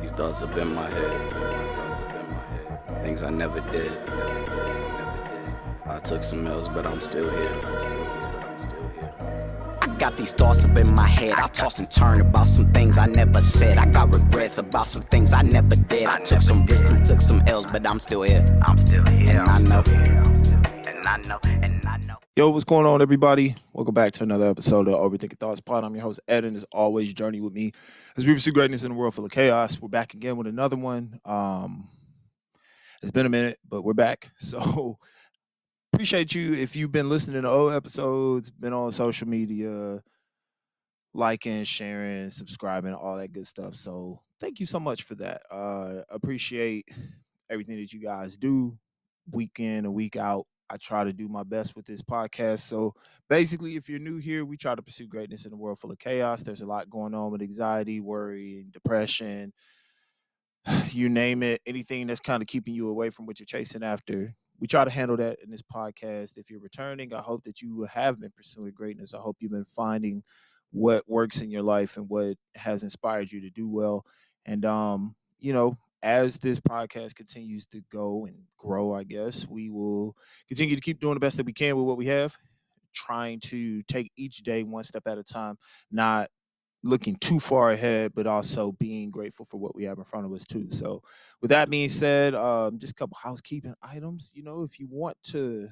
These thoughts up in my head, things I never did. I took some L's, but I'm still here. I got these thoughts up in my head. I toss and turn about some things I never said. I got regrets about some things I never did. I took some risks and took some L's, but I'm still here. And I know. Yo, what's going on, everybody? Welcome back to another episode of Overthinking Thoughts Pod. I'm your host, Ed, and as always, journey with me as we pursue greatness in a world full of chaos. We're back again with another one. It's been a minute, but we're back. So appreciate you if you've been listening to old episodes, been on social media, liking, sharing, subscribing, all that good stuff. So thank you so much for that. Appreciate everything that you guys do week in and week out. I try to do my best with this podcast. So basically, if you're new here, we try to pursue greatness in a world full of chaos. There's a lot going on with anxiety, worry, and depression. You name it, anything that's kind of keeping you away from what you're chasing after. We try to handle that in this podcast. If you're returning, I hope that you have been pursuing greatness. I hope you've been finding what works in your life and what has inspired you to do well. And as this podcast continues to go and grow, I guess we will continue to keep doing the best that we can with what we have, trying to take each day one step at a time, not looking too far ahead, but also being grateful for what we have in front of us too. So, with that being said, just a couple housekeeping items. If you want to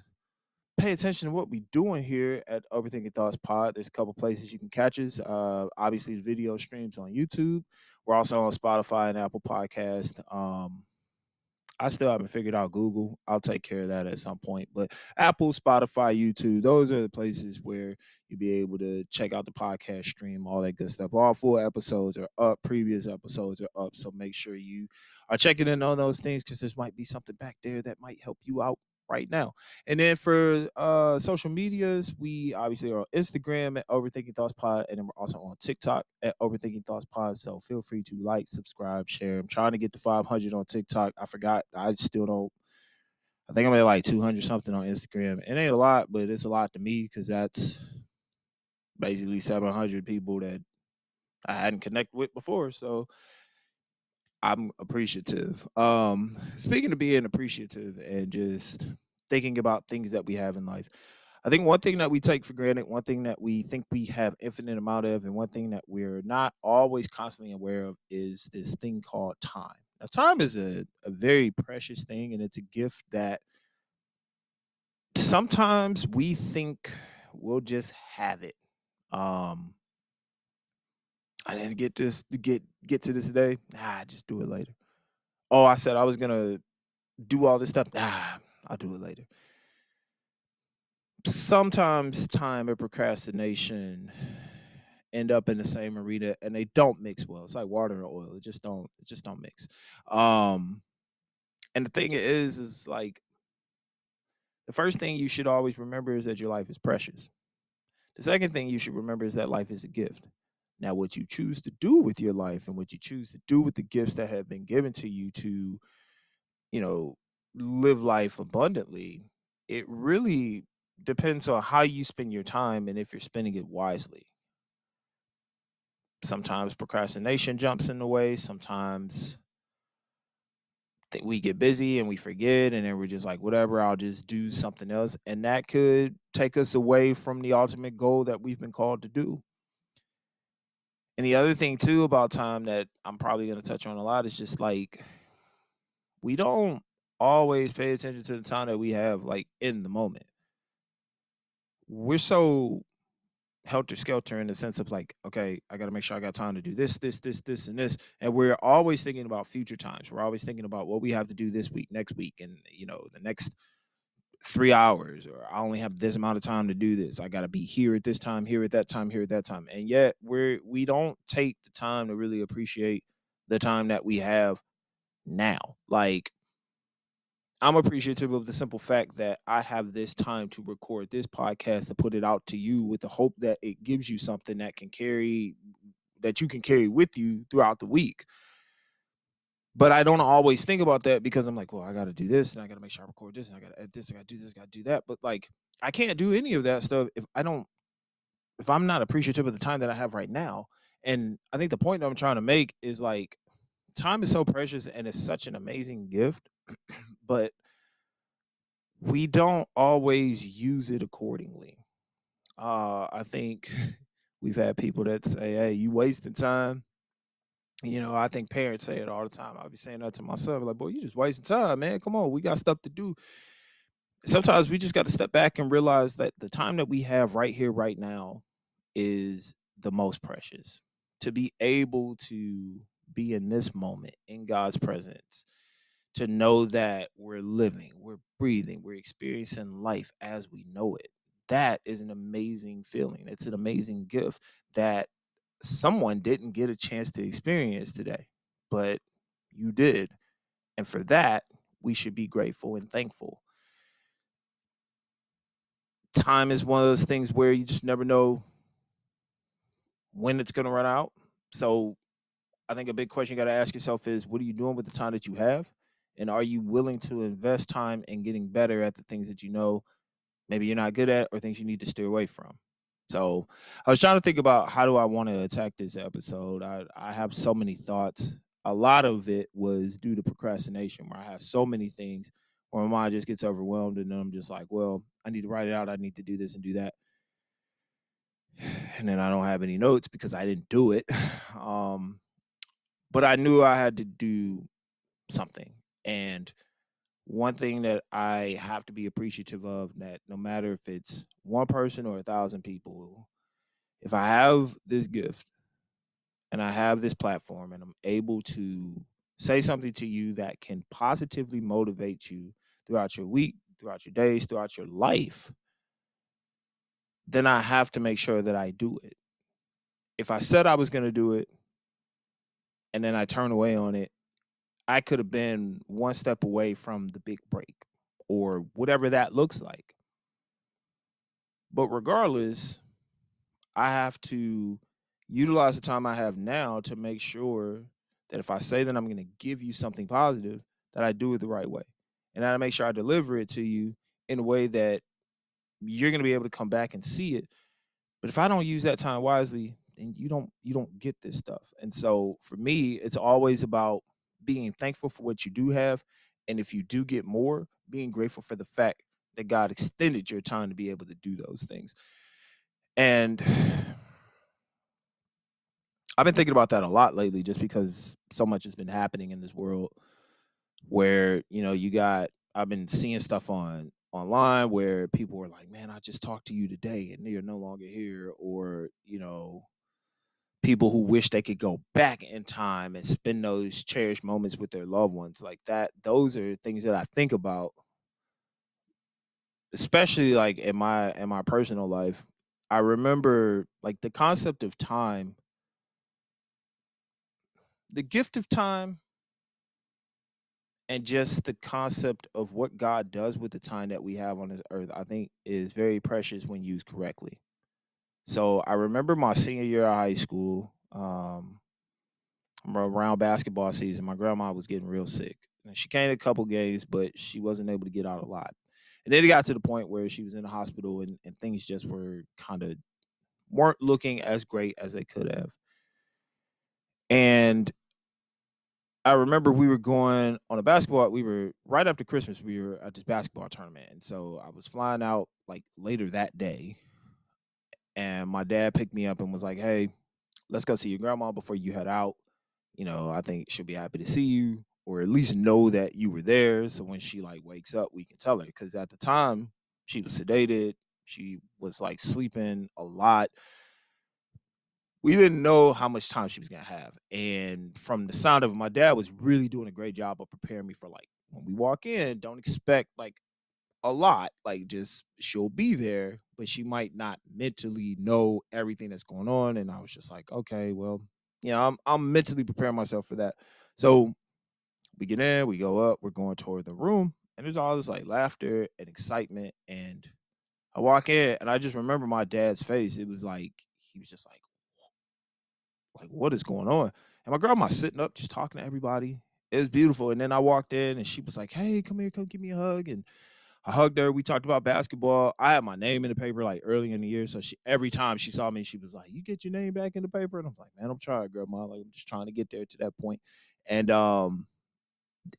pay attention to what we're doing here at Overthinking Thoughts Pod, there's a couple places you can catch us. Obviously, the video streams on YouTube. We're also on Spotify and Apple Podcast. I still haven't figured out Google. I'll take care of that at some point. But Apple, Spotify, YouTube, those are the places where you'll be able to check out the podcast stream, all that good stuff. All 4 episodes are up. Previous episodes are up. So make sure you are checking in on those things because there might be something back there that might help you out right now. And then for social medias, we obviously are on Instagram at Overthinking Thoughts Pod, and then we're also on TikTok at Overthinking Thoughts Pod. So feel free to like, subscribe, share. I'm trying to get to 500 on TikTok. I forgot. I still don't. I think I'm at like 200 something on Instagram. It ain't a lot, but it's a lot to me because that's basically 700 people that I hadn't connected with before. So I'm appreciative. Speaking of being appreciative and just thinking about things that we have in life, I think one thing that we take for granted, one thing that we think we have infinite amount of, and one thing that we're not always constantly aware of is this thing called time. Now, time is a very precious thing, and it's a gift that sometimes we think we'll just have it. Um, I didn't get to this today. Just do it later. Oh, I said I was gonna do all this stuff. I'll do it later. Sometimes time and procrastination end up in the same arena and they don't mix well. It's like water and oil. It just don't mix. Um and the thing is like the first thing you should always remember is that your life is precious. The second thing you should remember is that life is a gift. Now, what you choose to do with your life and what you choose to do with the gifts that have been given to you to, you know, live life abundantly, it really depends on how you spend your time and if you're spending it wisely. Sometimes procrastination jumps in the way. Sometimes we get busy and we forget, and then we're just like, whatever, I'll just do something else. And that could take us away from the ultimate goal that we've been called to do. And the other thing, too, about time that I'm probably going to touch on a lot is just like, we don't always pay attention to the time that we have, like in the moment. We're so helter skelter in the sense of like, okay, I got to make sure I got time to do this, and this. And we're always thinking about future times. We're always thinking about what we have to do this week, next week, and the next 3 hours, or I only have this amount of time to do this. I got to be here at this time, here at that time, here at that time. And yet we don't take the time to really appreciate the time that we have now. Like, I'm appreciative of the simple fact that I have this time to record this podcast to put it out to you with the hope that it gives you something that you can carry with you throughout the week. But I don't always think about that because I'm like, well, I got to do this and I got to make sure I record this and I got to edit this, I got to do this, I got to do that. But like, I can't do any of that stuff if I'm not appreciative of the time that I have right now. And I think the point that I'm trying to make is like, time is so precious and it's such an amazing gift, but we don't always use it accordingly. I think we've had people that say, "Hey, you wasting time." I think parents say it all the time. I'll be saying that to my son, like, "Boy, you just wasting time, man. Come on, we got stuff to do." Sometimes we just got to step back and realize that the time that we have right here, right now, is the most precious. To be able to be in this moment in God's presence, to know that we're living, we're breathing, we're experiencing life as we know it. That is an amazing feeling. It's an amazing gift that someone didn't get a chance to experience today, but you did. And for that, we should be grateful and thankful. Time is one of those things where you just never know when it's going to run out. So I think a big question you got to ask yourself is, what are you doing with the time that you have? And are you willing to invest time in getting better at the things that you know maybe you're not good at or things you need to steer away from? So I was trying to think about how do I want to attack this episode. I have so many thoughts. A lot of it was due to procrastination, where I have so many things where my mind just gets overwhelmed, and then I'm just like, well, I need to write it out. I need to do this and do that. And then I don't have any notes because I didn't do it. Um, but I knew I had to do something. And one thing that I have to be appreciative of, that no matter if it's one person or 1,000 people, if I have this gift and I have this platform and I'm able to say something to you that can positively motivate you throughout your week, throughout your days, throughout your life, then I have to make sure that I do it. If I said I was going to do it and then I turn away on it, I could have been one step away from the big break or whatever that looks like. But regardless, I have to utilize the time I have now to make sure that if I say that I'm going to give you something positive, that I do it the right way. And I make sure I deliver it to you in a way that you're going to be able to come back and see it. But if I don't use that time wisely, then you don't get this stuff. And so for me, it's always about being thankful for what you do have. And if you do get more, being grateful for the fact that God extended your time to be able to do those things. And I've been thinking about that a lot lately just because so much has been happening in this world where, I've been seeing stuff online where people were like, "Man, I just talked to you today and you're no longer here," or, people who wish they could go back in time and spend those cherished moments with their loved ones like that. Those are things that I think about, especially like in my personal life. I remember like the concept of time, the gift of time, and just the concept of what God does with the time that we have on this earth, I think is very precious when used correctly. So I remember my senior year of high school, around basketball season, my grandma was getting real sick. And she came to a couple games, but she wasn't able to get out a lot. And then it got to the point where she was in the hospital and things just were kind of weren't looking as great as they could have. And I remember we were going on a basketball. We were right after Christmas. We were at this basketball tournament, and so I was flying out like later that day. And my dad picked me up and was like, "Hey, let's go see your grandma before you head out. I think she'll be happy to see you, or at least know that you were there. So when she like wakes up, we can tell her." Because at the time, she was sedated. She was like sleeping a lot. We didn't know how much time she was gonna have. And from the sound of it, my dad was really doing a great job of preparing me for like when we walk in, don't expect like a lot. Like just she'll be there, but she might not mentally know everything that's going on. And I was just like, okay, well, I'm mentally preparing myself for that. So we get in, we go up, we're going toward the room, and there's all this like laughter and excitement. And I walk in and I just remember my dad's face. It was like he was just like, what is going on? And my grandma sitting up, just talking to everybody. It was beautiful. And then I walked in and she was like, "Hey, come here, come give me a hug." And I hugged her. We talked about basketball. I had my name in the paper like early in the year. So every time she saw me, she was like, "You get your name back in the paper?" And I'm like, "Man, I'm trying, grandma. Like, I'm just trying to get there to that point." And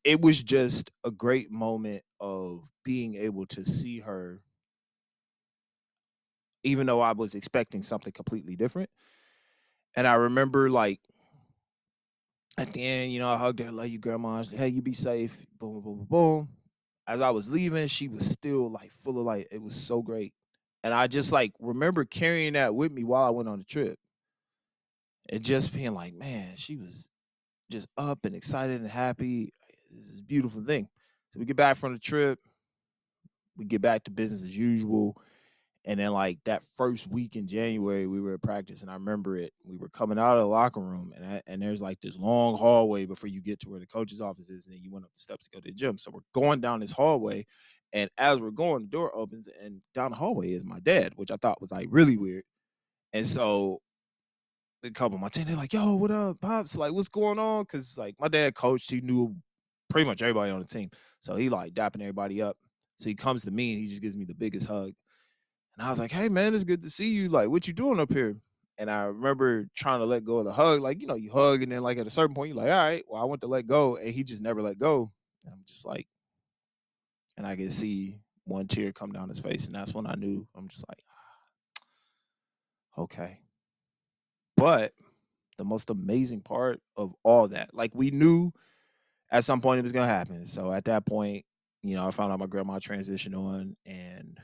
it was just a great moment of being able to see her, even though I was expecting something completely different. And I remember like at the end, I hugged her, "Love you, grandma." I said, "Hey, you be safe." Boom, boom, boom, boom, boom. As I was leaving, she was still like full of light. It was so great. And I just like remember carrying that with me while I went on the trip. And just being like, man, she was just up and excited and happy. This is a beautiful thing. So we get back from the trip, we get back to business as usual. And then like that first week in January, we were at practice, and I remember it. We were coming out of the locker room, and there's like this long hallway before you get to where the coach's office is, and then you went up the steps to go to the gym. So we're going down this hallway, and as we're going, the door opens, and down the hallway is my dad, which I thought was like really weird. And so a couple of my team, they're like, "Yo, what up, pops? Like, what's going on?" Because like my dad coached, he knew pretty much everybody on the team, so he like dapping everybody up. So he comes to me and he just gives me the biggest hug. And I was like, "Hey man, it's good to see you. Like, what you doing up here?" And I remember trying to let go of the hug. Like, you hug, and then like at a certain point, you're like, "All right, well, I want to let go." And he just never let go. And I'm just like, and I could see one tear come down his face. And that's when I knew. I'm just like, okay. But the most amazing part of all that, like we knew at some point it was gonna happen. So at that point, I found out my grandma transitioned on, and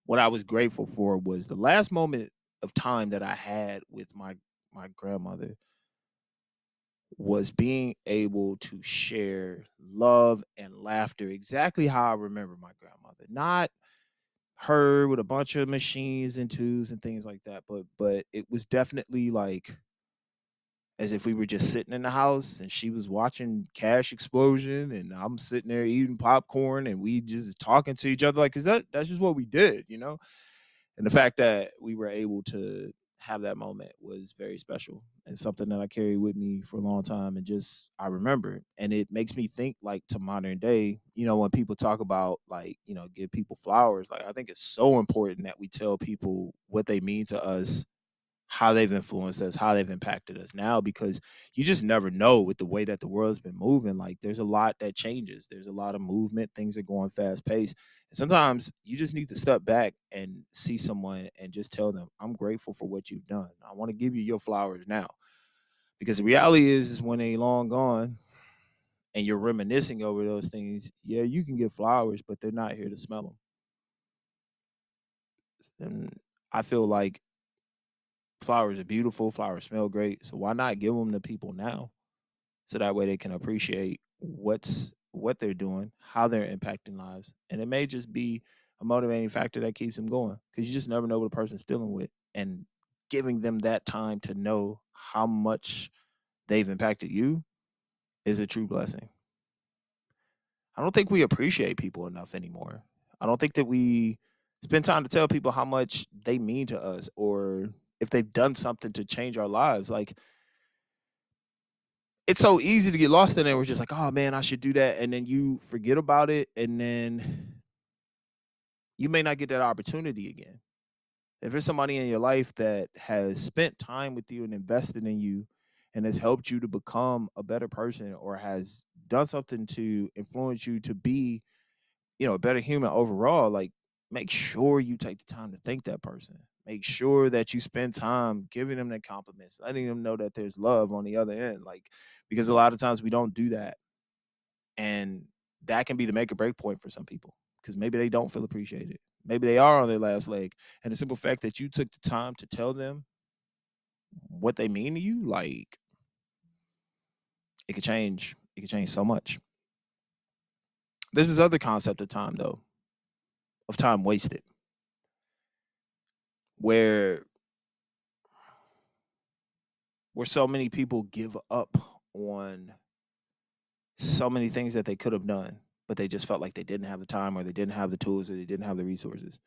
what I was grateful for was the last moment of time that I had with my grandmother was being able to share love and laughter exactly how I remember my grandmother. Not her with a bunch of machines and tubes and things like that, but it was definitely like as if we were just sitting in the house and she was watching Cash Explosion and I'm sitting there eating popcorn and we just talking to each other like cuz that's just what we did. And the fact that we were able to have that moment was very special and something that I carry with me for a long time and just I remember. And it makes me think like to modern day, when people talk about like, give people flowers, like I think it's so important that we tell people what they mean to us, how they've influenced us, how they've impacted us now, because you just never know with the way that the world's been moving. Like there's a lot that changes. There's a lot of movement. Things are going fast paced. And sometimes you just need to step back and see someone and just tell them, I'm grateful for what you've done. I want to give you your flowers now. Because the reality is when they long gone and you're reminiscing over those things, yeah, you can get flowers, but they're not here to smell them. And I feel like flowers are beautiful, flowers smell great. So why not give them to people now? So that way they can appreciate what they're doing, how they're impacting lives. And it may just be a motivating factor that keeps them going. Because you just never know what a person's dealing with. And giving them that time to know how much they've impacted you is a true blessing. I don't think we appreciate people enough anymore. I don't think that we spend time to tell people how much they mean to us or if they've done something to change our lives. Like it's so easy to get lost in there. We're just like, oh man, I should do that. And then you forget about it. And then you may not get that opportunity again. If there's somebody in your life that has spent time with you and invested in you and has helped you to become a better person or has done something to influence you to be, a better human overall, like make sure you take the time to thank that person. Make sure that you spend time giving them the compliments, letting them know that there's love on the other end. Like, because a lot of times we don't do that. And that can be the make or break point for some people because maybe they don't feel appreciated. Maybe they are on their last leg. And the simple fact that you took the time to tell them what they mean to you, like it could change. It could change so much. There's this other concept of time though, of time wasted, where so many people give up on so many things that they could have done, but they just felt like they didn't have the time or they didn't have the tools or they didn't have the resources.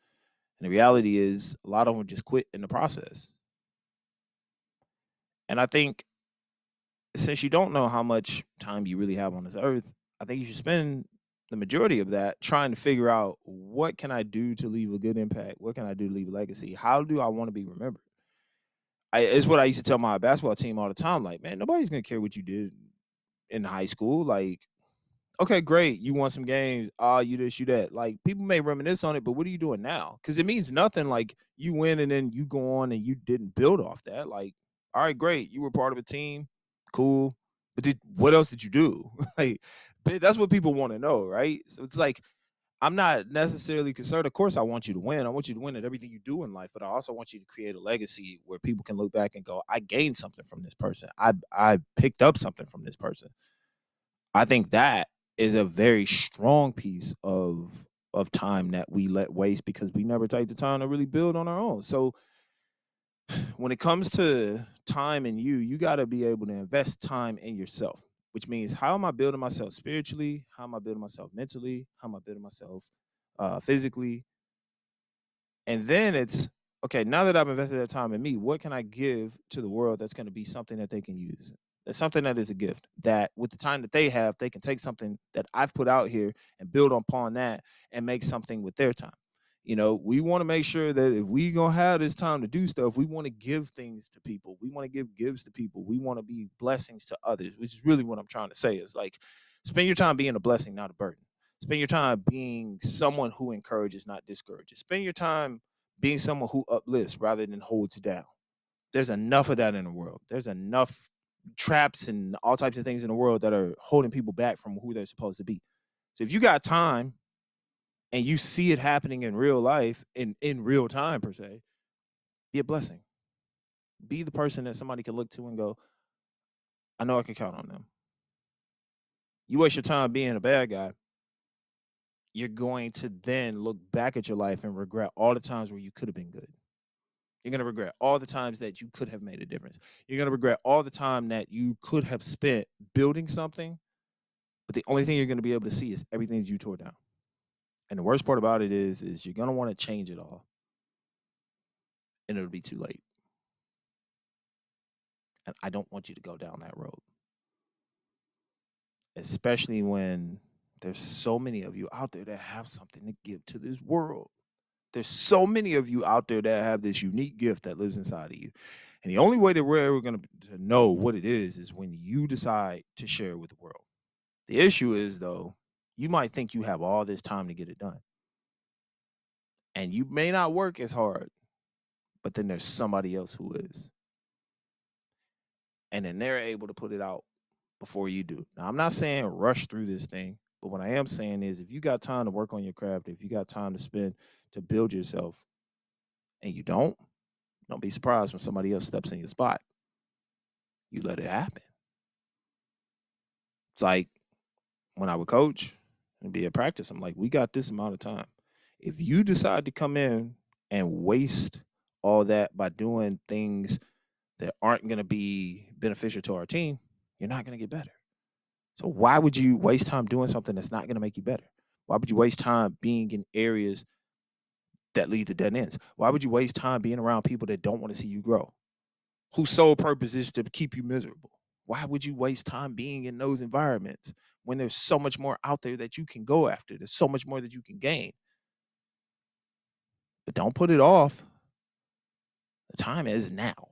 And the reality is a lot of them just quit in the process. And I think since you don't know how much time you really have on this earth, I think you should spend the majority of that trying to figure out what can I do to leave a good impact? What can I do to leave a legacy? How do I want to be remembered? It's what I used to tell my basketball team all the time. Like, man, nobody's gonna care what you did in high school. Like, okay, great. You won some games. You this, you that. Like people may reminisce on it, but what are you doing now? Because it means nothing. Like you win and then you go on and you didn't build off that. Like, all right, great. You were part of a team. Cool. But what else did you do? Like, that's what people want to know, right? So it's like I'm not necessarily concerned. Of course, I want you to win. I want you to win at everything you do in life, but I also want you to create a legacy where people can look back and go, I gained something from this person. I picked up something from this person. I think that is a very strong piece of time that we let waste because we never take the time to really build on our own. So when it comes to time and you got to be able to invest time in yourself, which means how am I building myself spiritually? How am I building myself mentally? How am I building myself physically? And then it's okay, now that I've invested that time in me, what can I give to the world that's going to be something that they can use? That's something that is a gift that with the time that they have, they can take something that I've put out here and build upon that and make something with their time. You know, we want to make sure that if we gonna have this time to do stuff, we want to give things to people. We want to give gifts to people. We want to be blessings to others, which is really what I'm trying to say is like spend your time being a blessing, not a burden. Spend your time being someone who encourages, not discourages. Spend your time being someone who uplifts rather than holds down. There's enough of that in the world. There's enough traps and all types of things in the world that are holding people back from who they're supposed to be. So if you got time and you see it happening in real life, in real time per se, be a blessing. Be the person that somebody can look to and go, I know I can count on them. You waste your time being a bad guy, you're going to then look back at your life and regret all the times where you could have been good. You're going to regret all the times that you could have made a difference. You're going to regret all the time that you could have spent building something, but the only thing you're going to be able to see is everything that you tore down. And the worst part about it is you're going to want to change it all, and it'll be too late. And I don't want you to go down that road, especially when there's so many of you out there that have something to give to this world. There's so many of you out there that have this unique gift that lives inside of you. And the only way that we're ever going to know what it is when you decide to share it with the world. The issue is, though, you might think you have all this time to get it done. And you may not work as hard, but then there's somebody else who is. And then they're able to put it out before you do. Now, I'm not saying rush through this thing, but what I am saying is if you got time to work on your craft, if you got time to spend to build yourself and you don't be surprised when somebody else steps in your spot. You let it happen. It's like when I would coach and be at practice, I'm like, we got this amount of time. If you decide to come in and waste all that by doing things that aren't going to be beneficial to our team, you're not going to get better. So why would you waste time doing something that's not going to make you better? Why would you waste time being in areas that lead to dead ends? Why would you waste time being around people that don't want to see you grow? Whose sole purpose is to keep you miserable? Why would you waste time being in those environments when there's so much more out there that you can go after? There's so much more that you can gain. But don't put it off. The time is now.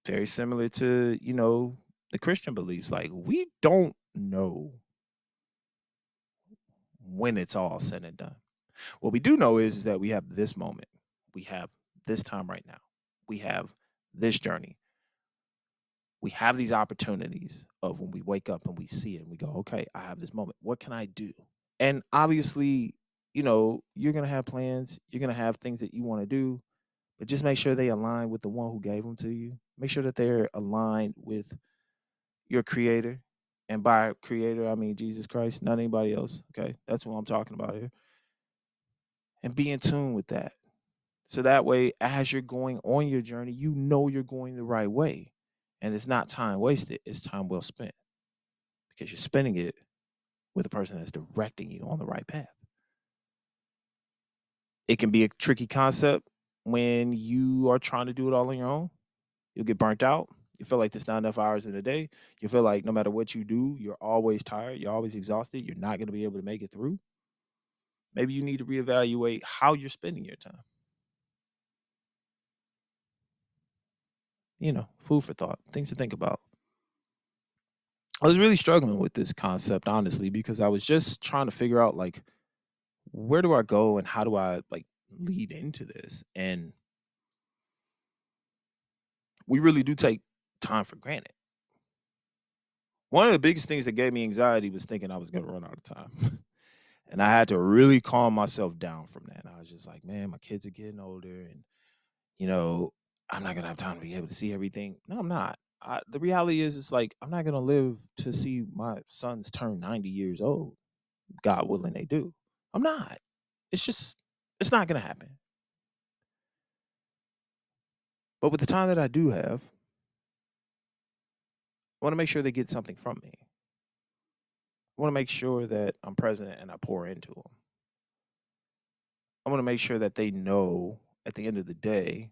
Very similar to, the Christian beliefs. Like, we don't know when it's all said and done. What we do know is that we have this moment. We have this time right now. We have this journey. We have these opportunities of when we wake up and we see it and we go, okay, I have this moment. What can I do? And obviously, you're going to have plans. You're going to have things that you want to do, but just make sure they align with the one who gave them to you. Make sure that they're aligned with your creator. And by creator, I mean Jesus Christ, not anybody else. Okay. That's what I'm talking about here. And be in tune with that. So that way, as you're going on your journey, you know you're going the right way. And it's not time wasted, it's time well spent because you're spending it with a person that's directing you on the right path. It can be a tricky concept when you are trying to do it all on your own. You'll get burnt out. You feel like there's not enough hours in a day. You feel like no matter what you do, you're always tired. You're always exhausted. You're not going to be able to make it through. Maybe you need to reevaluate how you're spending your time. Food for thought, things to think about. I was really struggling with this concept, honestly, because I was just trying to figure out, like, where do I go and how do I, like, lead into this? And we really do take time for granted. One of the biggest things that gave me anxiety was thinking I was going to run out of time. And I had to really calm myself down from that. I was just like, man, my kids are getting older and, you know, I'm not going to have time to be able to see everything. No, I'm not. The reality is, it's like, I'm not going to live to see my sons turn 90 years old. God willing, they do. I'm not. It's just, it's not going to happen. But with the time that I do have, I want to make sure they get something from me. I want to make sure that I'm present and I pour into them. I want to make sure that they know at the end of the day,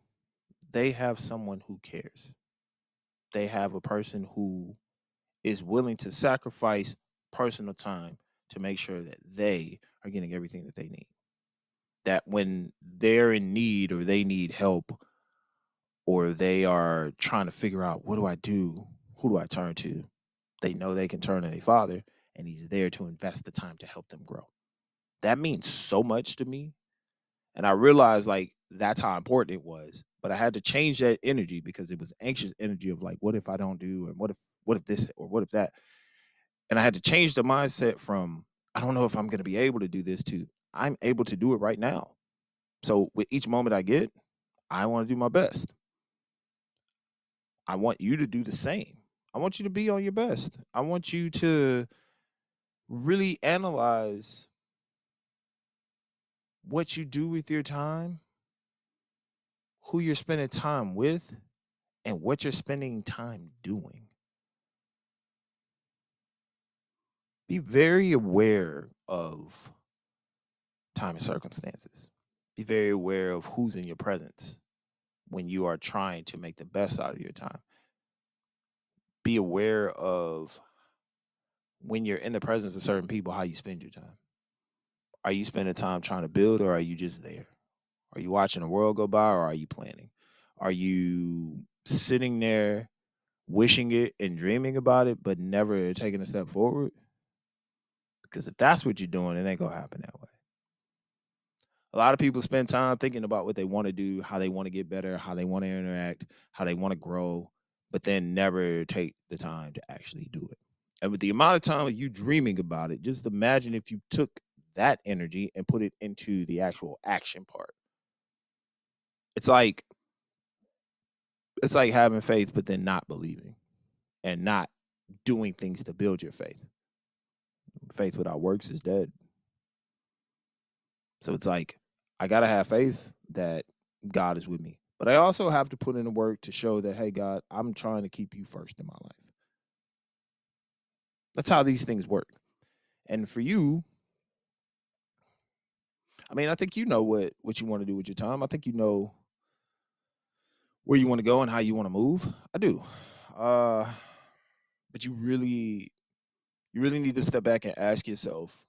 they have someone who cares. They have a person who is willing to sacrifice personal time to make sure that they are getting everything that they need. That when they're in need or they need help or they are trying to figure out, what do I do? Who do I turn to? They know they can turn to their father, and he's there to invest the time to help them grow. That means so much to me. And I realized, like, that's how important it was. But I had to change that energy because it was anxious energy of, like, what if I don't do, and what if this, or what if that? And I had to change the mindset from, I don't know if I'm going to be able to do this, to I'm able to do it right now. So with each moment I get, I want to do my best. I want you to do the same. I want you to be on your best. I want you to really analyze what you do with your time, who you're spending time with, and what you're spending time doing. Be very aware of time and circumstances. Be very aware of who's in your presence when you are trying to make the best out of your time. Be aware of when you're in the presence of certain people, how you spend your time. Are you spending time trying to build, or are you just there? Are you watching the world go by, or are you planning? Are you sitting there wishing it and dreaming about it, but never taking a step forward? Because if that's what you're doing, it ain't gonna happen that way. A lot of people spend time thinking about what they want to do, how they want to get better, how they want to interact, how they want to grow, but then never take the time to actually do it. And with the amount of time of you dreaming about it, just imagine if you took that energy and put it into the actual action part. It's like it's like having faith but then not believing and not doing things to build your faith. Faith without works is dead. So it's like, I gotta have faith that God is with me. But I also have to put in the work to show that, hey, God, I'm trying to keep you first in my life. That's how these things work. And for you, I mean, I think you know what you want to do with your time. I think you know where you want to go and how you want to move. I do. Uh, but you really need to step back and ask yourself,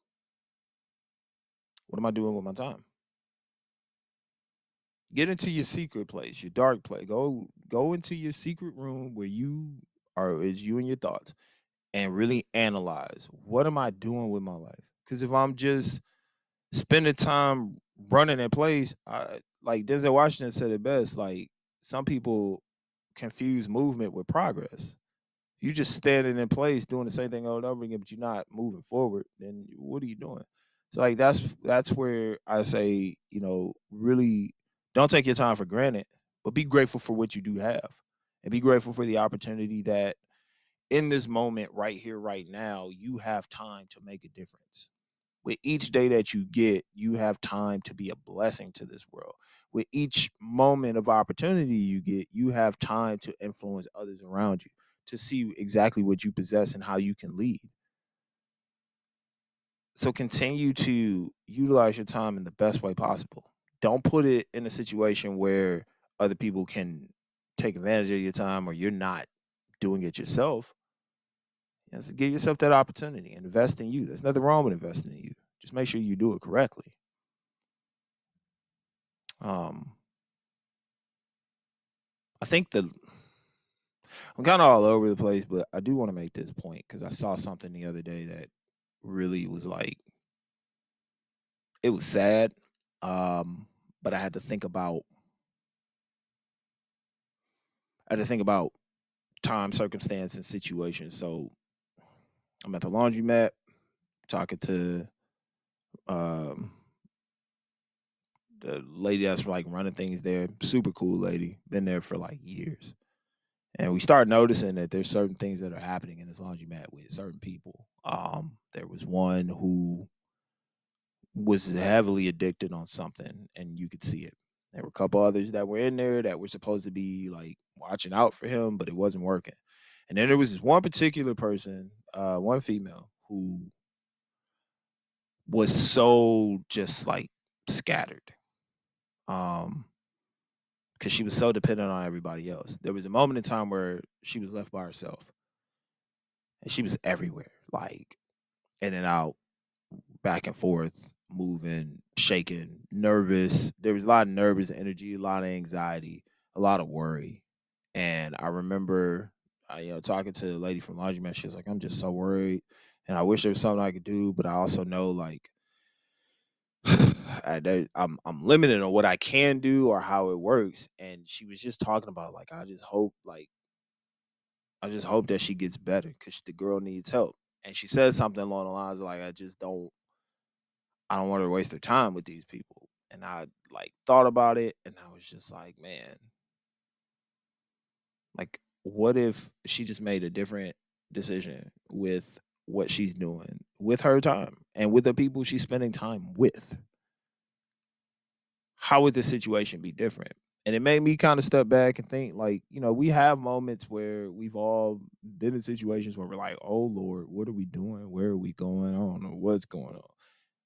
what am I doing with my time? Get into your secret place, your dark place. Go into your secret room where you are, is you and your thoughts, and really analyze, what am I doing with my life? Because if I'm just spending time running in place, like Denzel Washington said it best, like, some people confuse movement with progress. You just standing in place doing the same thing over and over again, but you're not moving forward, then what are you doing? So, like, that's where I say, really don't take your time for granted, but be grateful for what you do have. And be grateful for the opportunity that in this moment, right here, right now, you have time to make a difference. With each day that you get, you have time to be a blessing to this world. With each moment of opportunity you get, you have time to influence others around you, to see exactly what you possess and how you can lead. So continue to utilize your time in the best way possible. Don't put it in a situation where other people can take advantage of your time, or you're not. doing it yourself, so give yourself that opportunity and invest in you. There's nothing wrong with investing in you. Just make sure you do it correctly. Um, I think I'm kind of all over the place, but I do want to make this point because I saw something the other day that really was like, it was sad. But I had to think about time, circumstance, and situation. So I'm at the laundromat talking to um, the lady that's like running things there. Super cool lady, been there for like years. And we start noticing that there's certain things that are happening in this laundromat with certain people. There was one who was heavily addicted on something, and you could see it. There were a couple others that were in there that were supposed to be like watching out for him, but it wasn't working. And then there was this one particular person, one female, who was so just like scattered. Um, because she was so dependent on everybody else. There was a moment in time where she was left by herself, and she was everywhere, like in and out, back and forth, moving, shaking, nervous. There was a lot of nervous energy, a lot of anxiety, a lot of worry. And I remember, talking to the lady from laundromat. She was like, "I'm just so worried, and I wish there was something I could do, but I also know like I'm limited on what I can do or how it works." And she was just talking about like, I just hope that she gets better because the girl needs help. And she said something along the lines of like, I don't want her to waste her time with these people. And I like thought about it and I was just like, man, like what if she just made a different decision with what she's doing with her time and with the people she's spending time with? How would the situation be different? And it made me kind of step back and think like, we have moments where we've all been in situations where we're like, oh Lord, what are we doing? Where are we going? I don't know what's going on.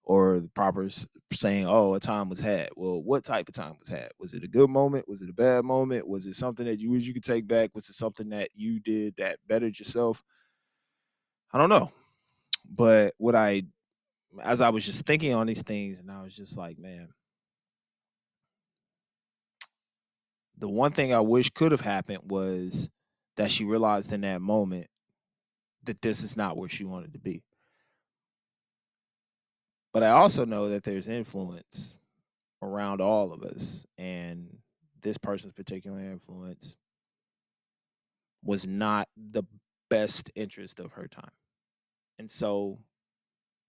Or the proper saying, "Oh, a time was had." Well, what type of time was had? Was it a good moment? Was it a bad moment? Was it something that you wish you could take back? Was it something that you did that bettered yourself? I don't know. But as I was just thinking on these things, and I was just like, man, the one thing I wish could have happened was that she realized in that moment that this is not where she wanted to be. But I also know that there's influence around all of us, and this person's particular influence was not the best interest of her time. And so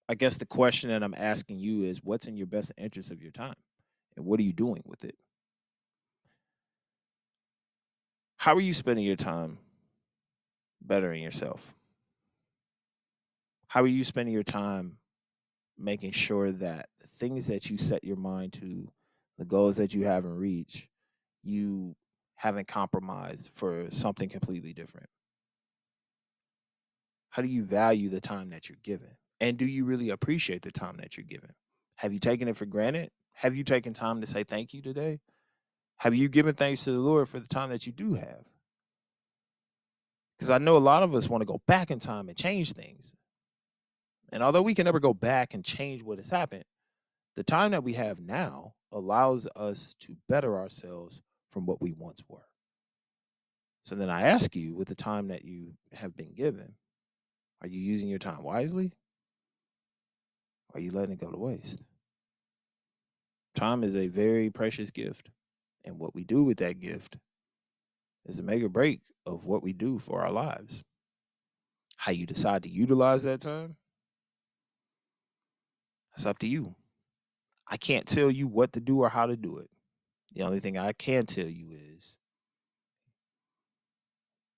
I guess the question that I'm asking you is what's in your best interest of your time? And what are you doing with it? How are you spending your time bettering yourself? How are you spending your time making sure that the things that you set your mind to, the goals that you haven't reached, you haven't compromised for something completely different? How do you value the time that you're given? And do you really appreciate the time that you're given? Have you taken it for granted? Have you taken time to say thank you today? Have you given thanks to the Lord for the time that you do have? Because I know a lot of us want to go back in time and change things. And although we can never go back and change what has happened, the time that we have now allows us to better ourselves from what we once were. So then I ask you, with the time that you have been given, are you using your time wisely? Or are you letting it go to waste? Time is a very precious gift. And what we do with that gift is the make or break of what we do for our lives. How you decide to utilize that time, it's up to you. I can't tell you what to do or how to do it. The only thing I can tell you is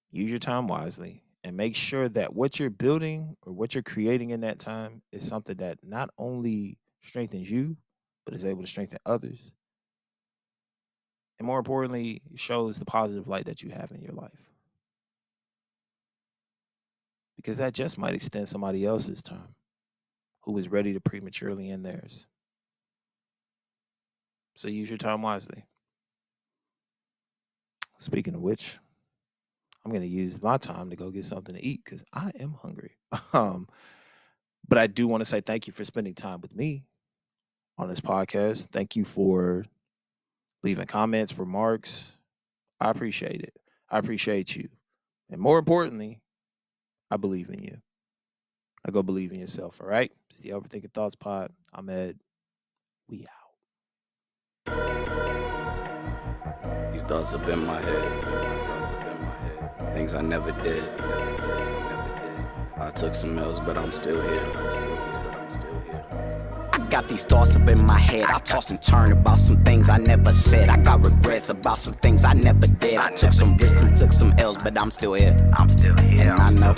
use your time wisely and make sure that what you're building or what you're creating in that time is something that not only strengthens you, but is able to strengthen others. And more importantly, shows the positive light that you have in your life. Because that just might extend somebody else's time who is ready to prematurely end theirs. So use your time wisely. Speaking of which, I'm going to use my time to go get something to eat because I am hungry. But I do want to say thank you for spending time with me on this podcast. Thank you for leaving comments, remarks. I appreciate it. I appreciate you. And more importantly, I believe in you. I go believe in yourself, all right? It's the Overthinking Thoughts Pod. I'm Ed. We out. These thoughts up in my head. Things I never did. I took some L's, but I'm still here. I got these thoughts up in my head. I toss and turn about some things I never said. I got regrets about some things I never did. I took some risks and took some L's, but I'm still here. And I know.